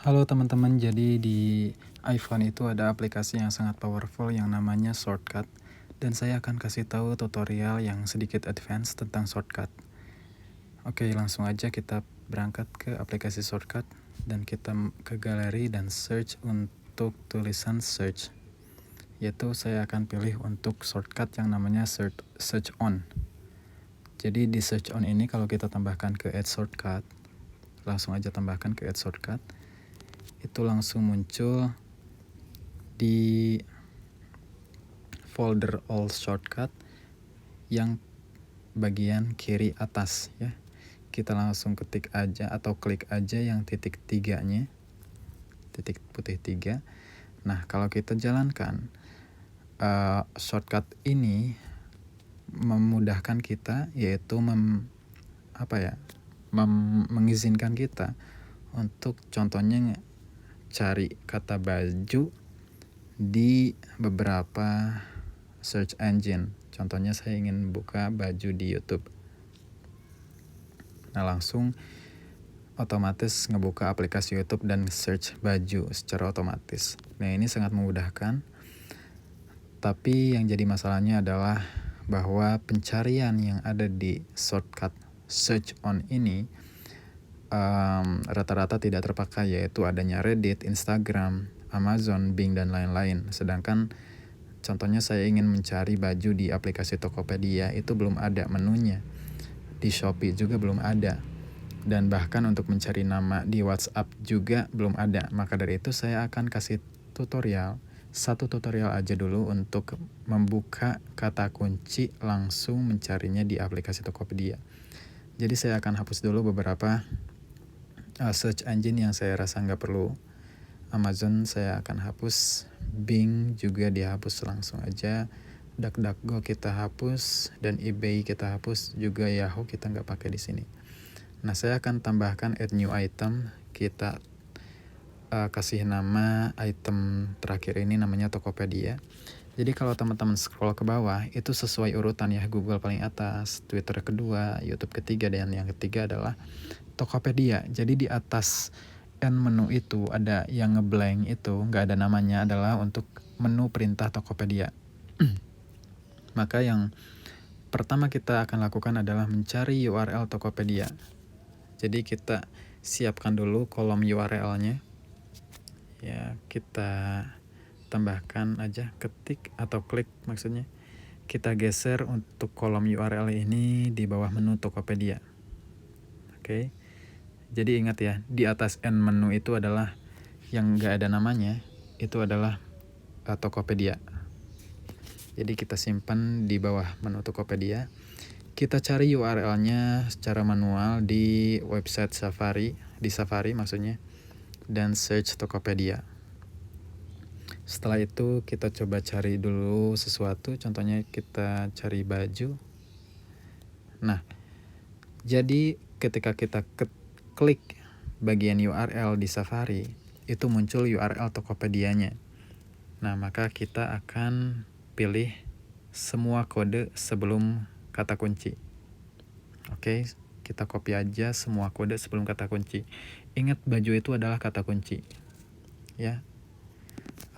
Halo teman-teman, jadi di iPhone itu ada aplikasi yang sangat powerful yang namanya Shortcut. Dan saya akan kasih tahu tutorial yang sedikit advance tentang Shortcut. Oke, langsung aja kita berangkat ke aplikasi Shortcut dan kita ke galeri dan search untuk tulisan search. Yaitu saya akan pilih untuk shortcut yang namanya search on. Jadi di search on ini kalau kita tambahkan ke add shortcut, langsung aja tambahkan ke add shortcut, itu langsung muncul di folder all shortcut yang bagian kiri atas ya. Kita langsung ketik aja atau klik aja yang titik tiganya, titik putih 3. Nah, kalau kita jalankan shortcut ini memudahkan kita, yaitu mengizinkan kita untuk contohnya cari kata baju di beberapa search engine. Contohnya saya ingin buka baju di YouTube. Nah, langsung otomatis ngebuka aplikasi YouTube dan search baju secara otomatis. Nah, ini sangat memudahkan. Tapi yang jadi masalahnya adalah bahwa pencarian yang ada di shortcut search on ini rata-rata tidak terpakai, yaitu adanya Reddit, Instagram, Amazon, Bing, dan lain-lain. Sedangkan contohnya saya ingin mencari baju di aplikasi Tokopedia, itu belum ada menunya. Di Shopee juga belum ada. Dan bahkan untuk mencari nama di WhatsApp juga belum ada. Maka dari itu saya akan kasih satu tutorial aja dulu untuk membuka kata kunci langsung mencarinya di aplikasi Tokopedia. Jadi saya akan hapus dulu beberapa search engine yang saya rasa nggak perlu. Amazon saya akan hapus, Bing juga dihapus langsung aja, DuckDuckGo kita hapus, dan eBay kita hapus, juga Yahoo kita nggak pakai di sini. Nah, saya akan tambahkan add new item. Kita kasih nama item terakhir ini namanya Tokopedia. Jadi kalau teman-teman scroll ke bawah itu sesuai urutan ya, Google paling atas, Twitter kedua, YouTube ketiga, dan yang ketiga adalah Tokopedia. Jadi di atas end menu itu ada yang ngeblank, itu nggak ada namanya, adalah untuk menu perintah Tokopedia. Maka yang pertama kita akan lakukan adalah mencari URL Tokopedia. Jadi kita siapkan dulu kolom URL-nya. Ya, kita tambahkan aja, ketik atau klik maksudnya. Kita geser untuk kolom URL ini di bawah menu Tokopedia. Oke. Jadi ingat ya, di atas end menu itu adalah yang nggak ada namanya, itu adalah Tokopedia. Jadi kita simpan di bawah menu Tokopedia. Kita cari URL-nya secara manual di website Safari, di Safari maksudnya, dan search Tokopedia. Setelah itu kita coba cari dulu sesuatu, contohnya kita cari baju. Nah, jadi ketika kita klik bagian URL di Safari, itu muncul URL Tokopedia-nya. Nah, maka kita akan pilih semua kode sebelum kata kunci. Oke, kita copy aja semua kode sebelum kata kunci. Ingat, baju itu adalah kata kunci. Ya.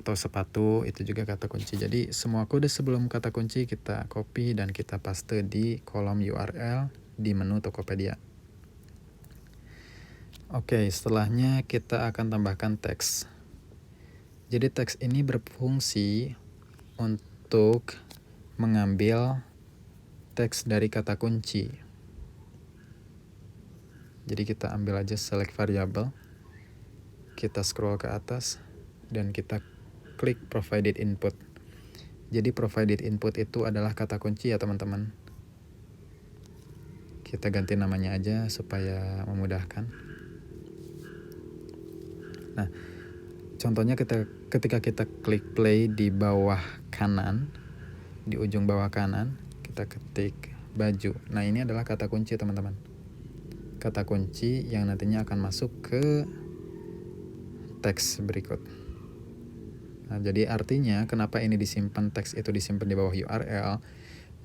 Atau sepatu itu juga kata kunci. Jadi semua kode sebelum kata kunci kita copy dan kita paste di kolom URL di menu Tokopedia. Oke, setelahnya kita akan tambahkan teks. Jadi teks ini berfungsi untuk mengambil teks dari kata kunci. Jadi kita ambil aja select variable, kita scroll ke atas, dan kita klik provided input. Jadi provided input itu adalah kata kunci ya teman-teman. Kita ganti namanya aja supaya memudahkan. Nah, contohnya ketika kita klik play di bawah kanan, di ujung bawah kanan, kita ketik baju. Nah, ini adalah kata kunci teman-teman. Kata kunci yang nantinya akan masuk ke teks berikut. Nah, jadi artinya kenapa ini disimpan, teks itu disimpan di bawah URL,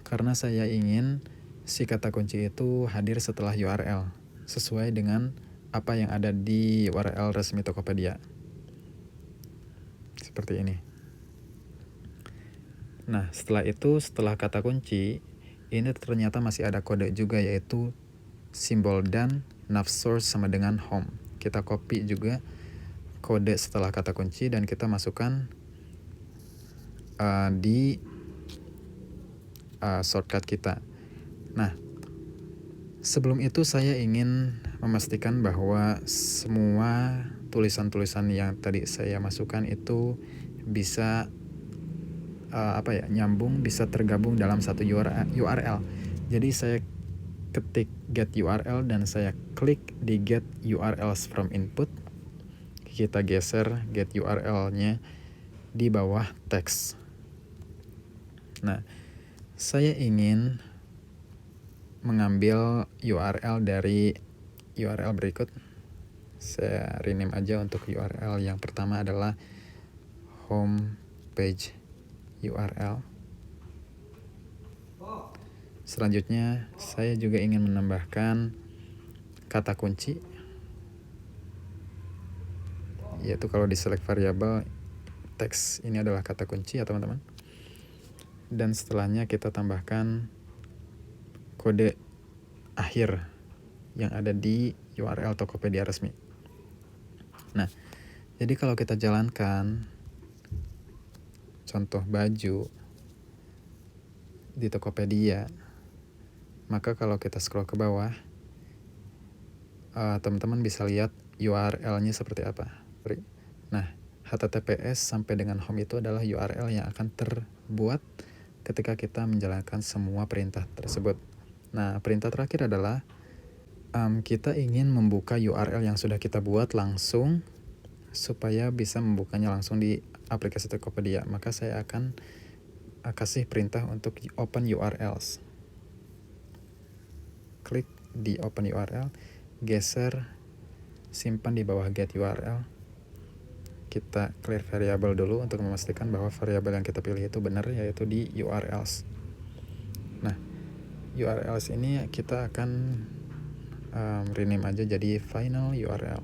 karena saya ingin si kata kunci itu hadir setelah URL, sesuai dengan apa yang ada di URL resmi Tokopedia. Seperti ini. Nah, setelah kata kunci, ini ternyata masih ada kode juga, yaitu simbol dan nav source sama dengan home. Kita copy juga kode setelah kata kunci dan kita masukkan di shortcut kita. Nah, sebelum itu saya ingin memastikan bahwa semua tulisan-tulisan yang tadi saya masukkan itu bisa nyambung, bisa tergabung dalam satu URL. Jadi saya ketik get URL dan saya klik di get URLs from input. Kita geser get URL-nya di bawah teks. Nah, saya ingin mengambil URL dari URL berikut. Saya rename aja untuk URL yang pertama adalah home page URL. Selanjutnya, saya juga ingin menambahkan kata kunci, yaitu kalau di select variable teks ini adalah kata kunci ya teman-teman. Dan setelahnya kita tambahkan kode akhir yang ada di URL Tokopedia resmi. Nah, jadi kalau kita jalankan contoh baju di Tokopedia, maka kalau kita scroll ke bawah, teman-teman bisa lihat URL-nya seperti apa. Nah, HTTPS sampai dengan home itu adalah URL yang akan terbuat ketika kita menjalankan semua perintah tersebut. Nah, perintah terakhir adalah kita ingin membuka URL yang sudah kita buat langsung supaya bisa membukanya langsung di aplikasi Tokopedia. Maka saya akan kasih perintah untuk open URLs. Klik di open URL, geser, simpan di bawah get URL. Kita clear variable dulu untuk memastikan bahwa variabel yang kita pilih itu benar, yaitu di URLs. Nah, URLs ini kita akan rename aja jadi final URL.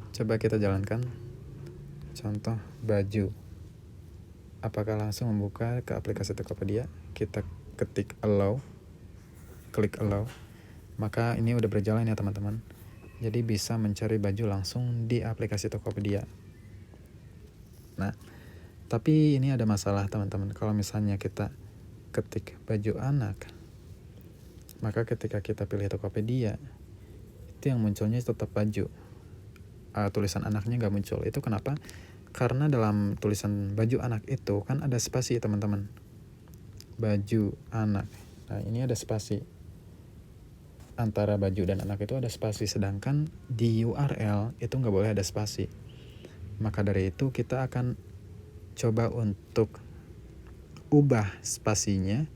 Coba kita jalankan contoh baju. Apakah langsung membuka ke aplikasi Tokopedia? Kita ketik allow, klik allow, maka ini udah berjalan ya teman-teman. Jadi bisa mencari baju langsung di aplikasi Tokopedia. Nah, tapi ini ada masalah teman-teman. Kalau misalnya kita ketik baju anak, maka ketika kita pilih Tokopedia, itu yang munculnya tetap baju. Tulisan anaknya nggak muncul. Itu kenapa? Karena dalam tulisan baju anak itu kan ada spasi teman-teman. Baju anak. Nah, ini ada spasi. Antara baju dan anak itu ada spasi, sedangkan di URL itu nggak boleh ada spasi. Maka dari itu kita akan coba untuk ubah spasinya,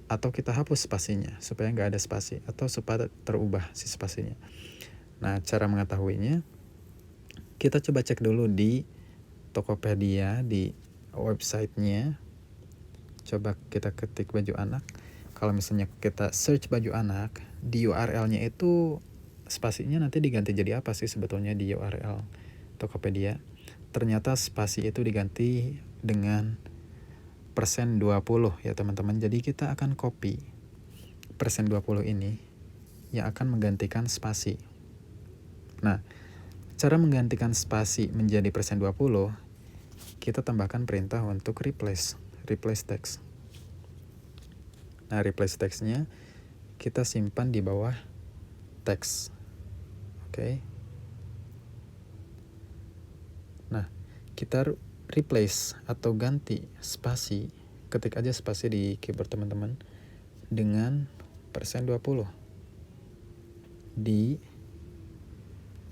atau kita hapus spasinya supaya nggak ada spasi, atau supaya terubah si spasinya. Nah, cara mengetahuinya, kita coba cek dulu di Tokopedia, di websitenya. Coba kita ketik baju anak. Kalau misalnya kita search baju anak, di URL-nya itu spasinya nanti diganti jadi apa sih sebetulnya di URL Tokopedia? Ternyata spasi itu diganti dengan %20 ya teman-teman. Jadi kita akan copy %20 ini yang akan menggantikan spasi. Nah, cara menggantikan spasi menjadi %20, kita tambahkan perintah untuk replace text. Nah, replace text-nya kita simpan di bawah teks. Oke. Nah, kita replace atau ganti spasi, ketik aja spasi di keyboard teman-teman dengan %20.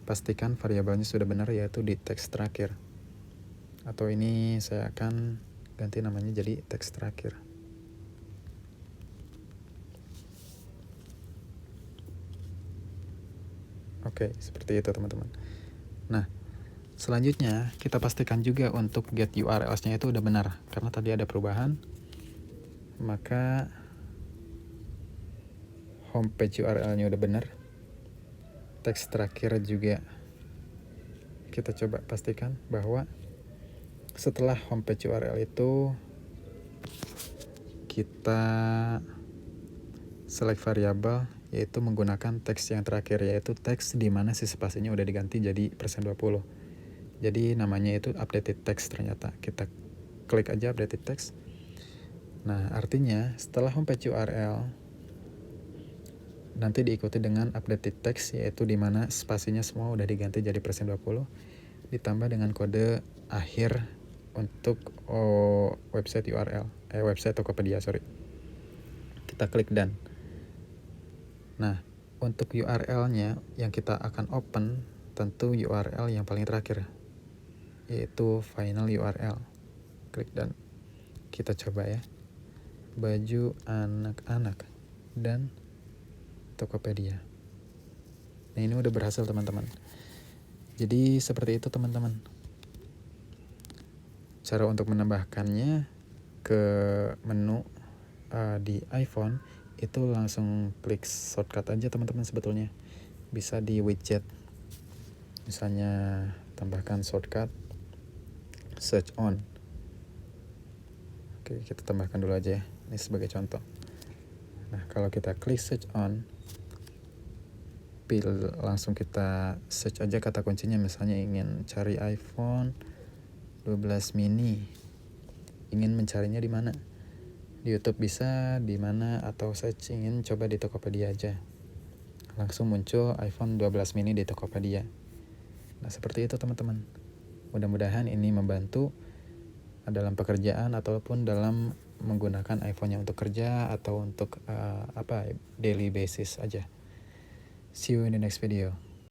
Pastikan variabelnya sudah benar, yaitu di teks terakhir. Atau ini saya akan ganti namanya jadi teks terakhir. Oke, seperti itu teman-teman. Nah, selanjutnya kita pastikan juga untuk get URLs-nya itu udah benar, karena tadi ada perubahan. Maka homepage URL-nya udah benar. teks terakhir juga kita coba pastikan bahwa setelah homepage URL itu kita select variabel, yaitu menggunakan teks yang terakhir, yaitu teks di mana si spasinya udah diganti jadi %20. Jadi namanya itu updated text ternyata. Kita klik aja updated text. Nah, artinya setelah homepage URL nanti diikuti dengan updated text, yaitu di mana spasinya semua udah diganti jadi %20 ditambah dengan kode akhir untuk website URL, website Tokopedia, Kita klik done. Nah, untuk URL-nya yang kita akan open tentu URL yang paling terakhir, yaitu final URL. Klik done. Kita coba ya. Baju anak-anak dan Tokopedia. Nah, ini udah berhasil teman-teman. Jadi seperti itu teman-teman. Cara untuk menambahkannya ke menu di iPhone itu langsung klik shortcut aja teman-teman sebetulnya. Bisa di widget. Misalnya tambahkan shortcut search on. Oke, kita tambahkan dulu aja ya. Ini sebagai contoh. Nah, kalau kita klik search on, langsung kita search aja kata kuncinya, misalnya ingin cari iPhone 12 mini. Ingin mencarinya di mana? Di YouTube bisa, di mana, atau search ingin coba di Tokopedia aja. Langsung muncul iPhone 12 mini di Tokopedia. Nah, seperti itu teman-teman. Mudah-mudahan ini membantu dalam pekerjaan ataupun dalam menggunakan iPhone-nya untuk kerja atau untuk daily basis aja. See you in the next video.